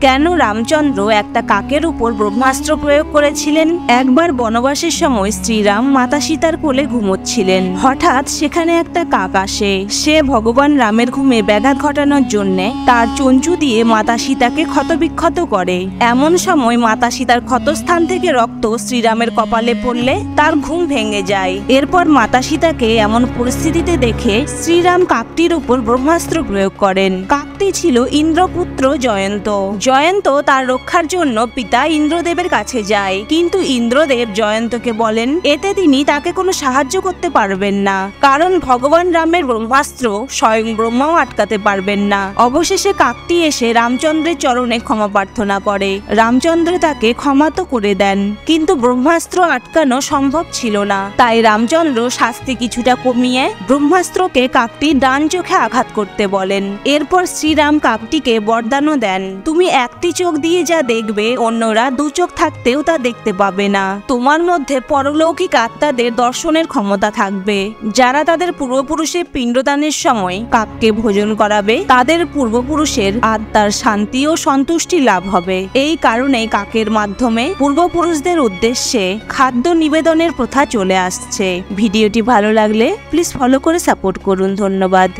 কেন রামচন্দ্র একটা কাকের উপর ব্রহ্মাস্ত্র প্রয়োগ করেছিলেন? একবার বনবাসের সময় শ্রীরাম মাতা সীতার কোলে ঘুমোচ্ছিলেন। হঠাৎ সেখানে একটা কাক আসে। সে ভগবান রামের ঘুমে ব্যাঘাত ঘটানোর জন্য তার চঞ্চু দিয়ে মাতা সীতাকে ক্ষতবিক্ষত করে। এমন সময় মাতা সীতার ক্ষতস্থান থেকে রক্ত শ্রীরামের কপালে পড়লে তার ঘুম ভেঙে যায়। এরপর মাতা সীতাকে এমন পরিস্থিতিতে দেখে শ্রীরাম কাকটির উপর ব্রহ্মাস্ত্র প্রয়োগ করেন। কাকটি ছিল ইন্দ্রপুত্র জয়ন্ত। জয়ন্ত তার রক্ষার জন্য পিতা ইন্দ্রদেবের কাছে যায়, কিন্তু ইন্দ্রদেব জয়ন্তকে বলেন এতে তিনি তাকে কোনো সাহায্য করতে পারবেন না, কারণ ভগবান রামের ব্রহ্মাস্ত্র স্বয়ং ব্রহ্মাও আটকাতে পারবেন না। অবশেষে কাকটি এসে রামচন্দ্রের চরণে ক্ষমা প্রার্থনা করে। রামচন্দ্র তাকে ক্ষমা তো করে দেন, কিন্তু ব্রহ্মাস্ত্র আটকানো সম্ভব ছিল না। তাই রামচন্দ্র শাস্তি কিছুটা কমিয়ে ব্রহ্মাস্ত্রকে কাকটি ডান চোখে আঘাত করতে বলেন। এরপর শ্রীরাম কাকটিকে বরদানও দেন, তুমি একটি চোখ দিয়ে যা দেখবে অন্যরা দু চোখ থাকতেও তা দেখতে পাবে না। তোমার মধ্যে পরলৌকিক আত্মাদের দর্শনের ক্ষমতা থাকবে। যারা তাদের পূর্বপুরুষের পিণ্ডদানের সময় কাককে ভোজন করাবে তাদের পূর্বপুরুষের আত্মার শান্তি ও সন্তুষ্টি লাভ হবে। এই কারণেই কাকের মাধ্যমে পূর্বপুরুষদের উদ্দেশ্যে খাদ্য নিবেদনের প্রথা চলে আসছে। ভিডিওটি ভালো লাগলে প্লিজ ফলো করে সাপোর্ট করুন। ধন্যবাদ।